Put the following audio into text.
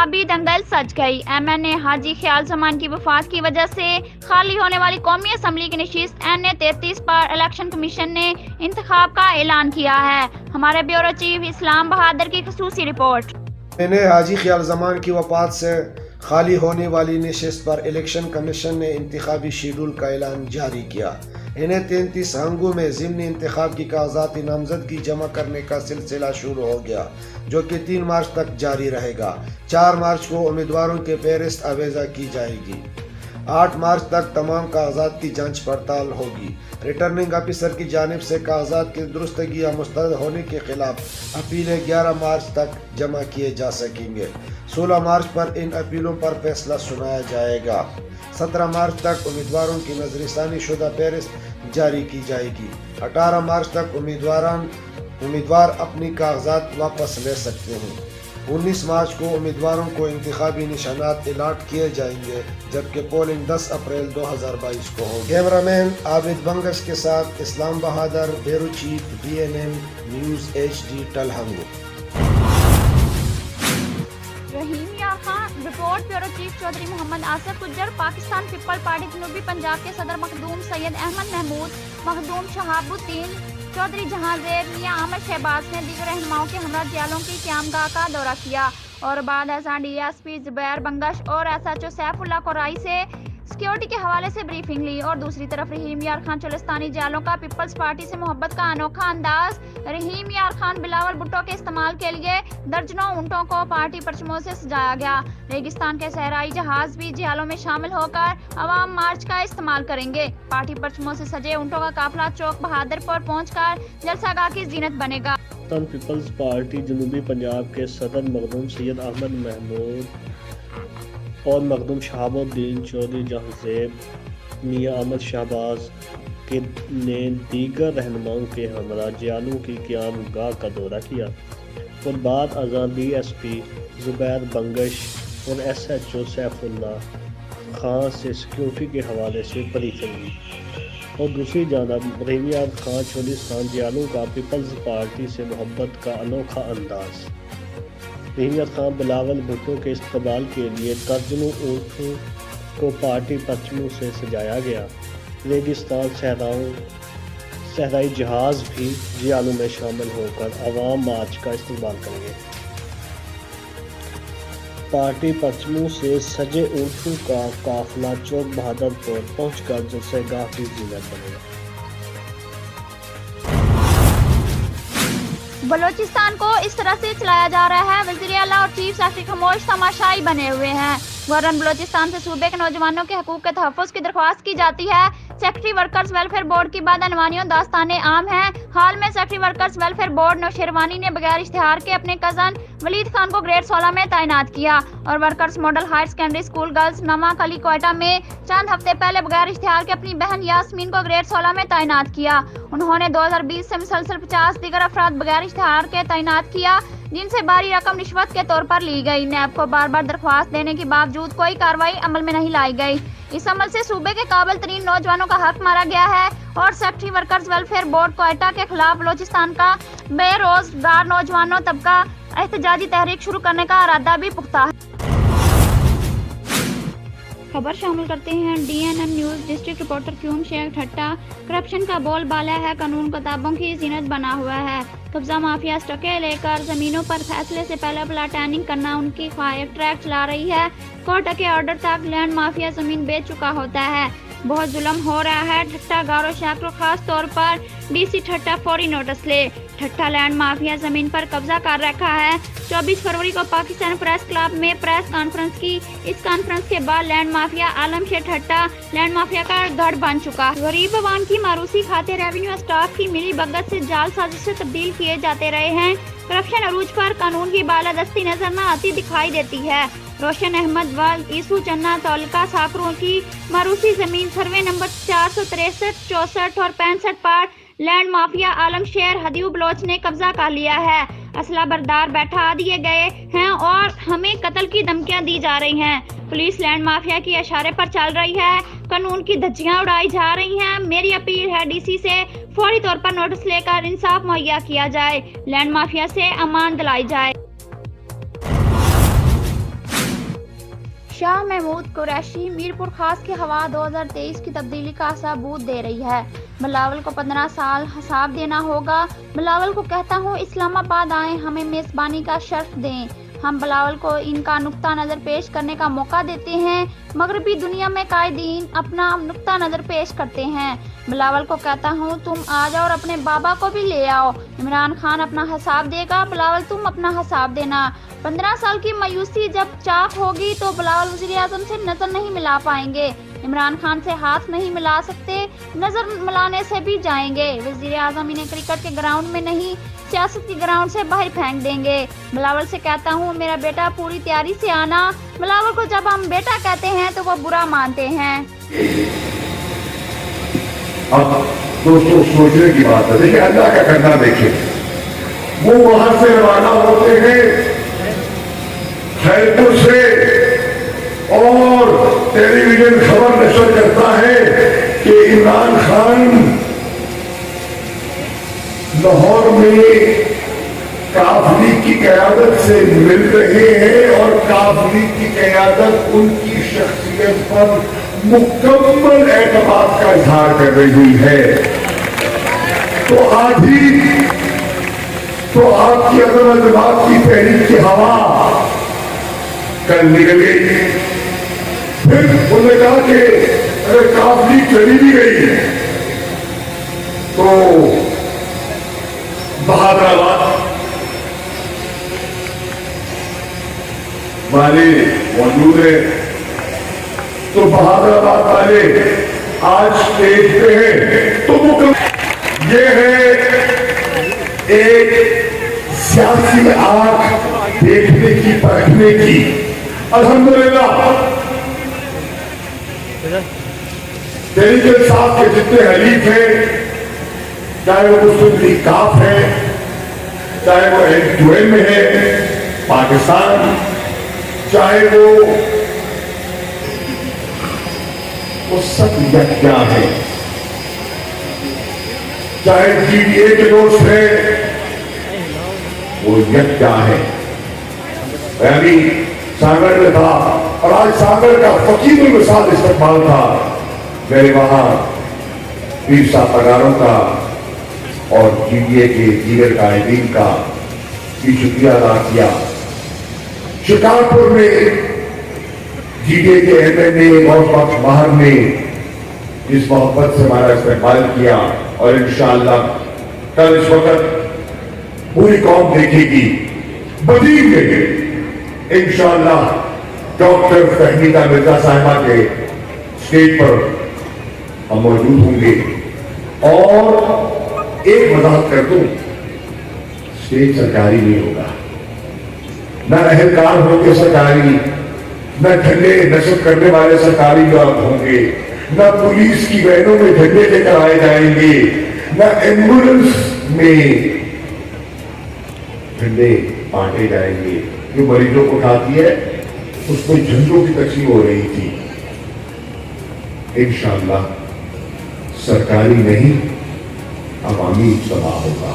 इंतखाबी दंगल सज गई। MNA हाजी ख्याल जमान की वफात की वजह से खाली होने वाली कौमी असम्बली की नशिस्त NA 33 पर इलेक्शन कमीशन ने इंतखाब का ऐलान किया है। हमारे ब्यूरो चीफ इस्लाम बहादुर की खसूसी रिपोर्ट। MNA हाजी ख्याल जमान की वफात से खाली होने वाली नशिस्त पर इलेक्शन कमीशन ने इंतखाबी शेड्यूल का ऐलान जारी किया। NA 33 हंगू में ज़िमनी इंतखाब की कागजाती नामजदगी जमा करने का सिलसिला शुरू हो गया, जो कि 3 मार्च तक जारी रहेगा। 4 मार्च को उम्मीदवारों के फहरिस्त अवेजा की जाएगी। 8 मार्च तक तमाम कागजात की जांच पड़ताल होगी। रिटर्निंग ऑफिसर की जानिब से कागजात की दुरुस्तगी या मुस्तरद होने के खिलाफ अपीलें 11 मार्च तक जमा किए जा सकेंगे। 16 मार्च पर इन अपीलों पर फैसला सुनाया जाएगा। 17 मार्च तक उम्मीदवारों की नजरसानी शुदा फहरिस्त जारी की जाएगी। 18 मार्च तक उम्मीदवार अपनी कागजात वापस ले सकते हैं। 19 मार्च को उम्मीदवारों को इंतखाबी निशानात अलाट किए जाएंगे, जबकि पोलिंग 10 अप्रैल 2022 को होगी। कैमरामैन आबिद बंगश के साथ Islam Bahadur, bureau chief BNN news HD टलहंगू। Rahim Yar Khan report bureau chief Chaudhry Mohammad Asif Gujjar. Pakistan people party जनूबी पंजाब के सदर मखदूम सैयद अहमद महमूद, मखदूम शहाबुद्दीन चौधरी जहांजेर, मियां अहमद शहबाज ने दीगर रहनुमाओं के हमरा जियालों की क़यामगाह का दौरा किया और बाद ऐसा DSP जुबैर बंगश और SHO सैफुल्लाह कोराई से सिक्योरिटी के हवाले से ब्रीफिंग ली। और दूसरी तरफ रहीम यार खान चोलिस्तानी जालों का पीपल्स पार्टी से मोहब्बत का अनोखा अंदाज। रहीम यार खान बिलावल भुट्टो के इस्तेमाल के लिए दर्जनों ऊंटों को पार्टी परचमों से सजाया गया। रेगिस्तान के सहराई जहाज भी जियालों में शामिल होकर अवाम मार्च का इस्तेमाल करेंगे। पार्टी परचमों से सजे ऊंटों का काफिला चौक बहादुरपुर पहुंचकर जलसागाह की जीनत बनेगा। पीपल्स पार्टी जनूबी पंजाब के सदर मखदूम सैयद अहमद महमूद और मखदूम शहाबुद्दीन चौधरी जहांजेब, मियां अहमद शहबाज ने दीगर रहनुमाओं के हमरा जियालों की क़यामगाह का दौरा किया और बाद अज़ां DSP जुबैर बंगश और SHO सैफुल्लाह खान से सिक्योरिटी के हवाले से ब्रीफिंग ली। और दूसरी जानब रहीम यार खान चोलिस्तान जियालों का पीपल्स पार्टी से मोहब्बत का अनोखा अंदाज। रहीम यार खान बिलावल भुट्टो के इस्तकबाल के लिए दर्जनों ऊँटों को पार्टी परचमों से सजाया गया। रेगिस्तान सहराई जहाज भी जियालों में शामिल होकर अवाम मार्च का इस्तेमाल करेंगे। पार्टी परचमों से सजे ऊँटों का काफिला चौक बहादुरपुर पहुंचकर जलसागाह की जीनत बनेगा। बलोचिस्तान को इस तरह से चलाया जा रहा है, वज़ीर आला और चीफ सेक्रेटरी खामोश तमाशाई बने हुए हैं। गवर्नर बलोचिस्तान से सूबे के नौजवानों के हकूक के तहफ़्फ़ुज़ की दरख्वास्त की जाती है। सेक्रेटरी वर्कर्स वेलफेयर बोर्ड की बदअनवानियों दास्ताने आम हैं। हाल में सेक्रेटरी वर्कर्स वेलफेयर बोर्ड नौशेरवानी ने बगैर इश्तिहार के अपने कज़न वलीद खान को ग्रेड 16 में तैनात किया और workers model higher secondary school girls नमाक अली कोयटा में चंद हफ्ते पहले बगैर इश्तिहार के अपनी बहन यास्मीन को ग्रेड 16 में तैनात किया। उन्होंने 2020 से मुसलसल 50 दीगर अफराद बगैर इश्तिहार के तैनात किया, जिनसे भारी रकम रिश्वत के तौर पर ली गई। नैब को बार बार दरख्वास्त देने के बावजूद कोई कार्रवाई अमल में नहीं लाई गई। इस अमल से सूबे के काबिल तरीन नौजवानों का हक मारा गया है और secretary workers welfare board Quetta के खिलाफ बलोचिस्तान का बेरोजगार नौजवानों तबका एहतजाजी तहरीक शुरू करने का इरादा भी पुख्ता है। खबर शामिल करते हैं DNN news. District reporter Qayyum Sheikh Thatta corruption का बोल बाला है, कानून किताबों की जीनत बना हुआ है। कब्जा माफिया स्टके लेकर जमीनों पर फैसले से पहले प्लाटिंग करना उनकी ख्वाहिश ट्रैक चला रही है। कोर्ट के ऑर्डर तक लैंड माफिया जमीन बेच चुका होता है। बहुत जुल्म हो रहा है। ठट्टा गारो शाह को खास तौर पर DC ठट्टा फौरी नोटिस ले। ठट्टा लैंड माफिया जमीन पर कब्जा कर रखा है। 24 फरवरी को पाकिस्तान प्रेस क्लब में प्रेस कॉन्फ्रेंस की। इस कॉन्फ्रेंस के बाद लैंड माफिया आलमशेर ठट्टा लैंड माफिया का गढ़ बन चुका। गरीब अवाम की मारूसी खाते रेवेन्यू स्टाफ की मिली भगत से जाल साजिश से तब्दील किए जाते रहे हैं। करप्शन अरूज पर कानून की बालादस्ती नजर न आती दिखाई देती है। रोशन अहमद वल ईसू चन्ना तौलका साकरों की मारूसी जमीन सर्वे नंबर 463, 64 और 65 पर लैंड माफिया आलमशेर हदीब बलोच ने कब्जा कर लिया है। असला बरदार बैठा दिए गए हैं और हमें कत्ल की धमकियां दी जा रही हैं। पुलिस लैंड माफिया की इशारे पर चल रही है। कानून की धज्जियां उड़ाई जा रही हैं। मेरी अपील है DC से फौरी तौर पर नोटिस लेकर इंसाफ मुहैया किया जाए, लैंड माफिया से अमान दिलाई जाए। शाह महमूद कुरैशी मीरपुर खास की हवा 2023 की तब्दीली का सबूत दे रही है। बिलावल को 15 साल हिसाब देना होगा। बिलावल को कहता हूँ इस्लामाबाद आए, हमें मेजबानी का शर्फ दें। हम बिलावल को इनका नुक्ता नज़र पेश करने का मौका देते हैं। मगरबी दुनिया में कायदीन अपना नुक्ता नज़र पेश करते हैं। बिलावल को कहता हूँ तुम आ जाओ और अपने बाबा को भी ले आओ। इमरान खान अपना हिसाब देगा, बिलावल तुम अपना हिसाब देना। 15 साल की मायूसी जब चाक होगी तो बिलावल वज़ीर आज़म से नज़र नहीं मिला पाएंगे, इमरान खान से हाथ नहीं मिला सकते, नज़र मिलाने से भी जाएंगे। वज़ीर आज़म इन्हें क्रिकेट के ग्राउंड में नहीं, सियासत के ग्राउंड से बाहर फेंक देंगे। बिलावल से कहता हूँ मेरा बेटा पूरी तैयारी से आना। बिलावल को जब हम बेटा कहते हैं तो वो बुरा मानते हैं। अब दोस्तों सोचने की बात है, देखिए अल्लाह का करना देखें, वो वहां से रवाना होते हैं खैरपुर से और टेलीविजन खबर नशर करता है कि इमरान खान लाहौर में काफ लीग की क़यादत से मिल रहे हैं और काफ लीग की क़यादत उनकी शख्सियत पर मुकम्मल एतमाद का इजहार कर रही है। तो आज ही तो आपकी अदम अजमात की तहरीक की हवा कल निकल गई। फिर उन्होंने कहा कि अगर काफ लीग चली भी गई तो बहादुराबाद वाले मौजूद है, तो बहादुराबाद वाले आज स्टेज पे हैं। तो वो ये है एक सियासी आंख देखने की, परखने की। अल्हम्दुलिल्लाह तहरीक साहब के जितने हलीफ हैं, चाहे वो मुस्लिम लीग काफ है, चाहे वो एन में है पाकिस्तान, चाहे वो सब यकजा है, चाहे जीडीए के दोस्त हैं वो यकजा है। मैं अभी सागर में था और आज सागर का फकीर मिसाल इस्तेमाल था। मेरे वहां पीर साहब पगारों का और जीडीए के दीगर कायदीन का भी शुक्रिया अदा किया। शिकारपुर में जीडीए के एमएनए बहुत बाहर ने इस मोहब्बत से हमारा इस्तेमाल किया और इंशाअल्लाह कल इस वक्त पूरी कौम देखेगी। बदीन में इंशाअल्लाह डॉक्टर फहमीदा मिर्जा साहिबा के स्टेज पर हम मौजूद होंगे। और एक वजाहत कर दूं, स्टेज सरकारी नहीं होगा, न अहलकार होंगे सरकारी, न झंडे नस्ब करने वाले सरकारी लोग होंगे, न पुलिस की वैनों में झंडे लेकर आए जाएंगे, न एम्बुलेंस में झंडे बांटे जाएंगे। जो मरीजों को उठाती है उसमें झंडों की तकसीम हो रही थी। इंशाअल्लाह सरकारी नहीं, अवामी इज्तिमा होगा।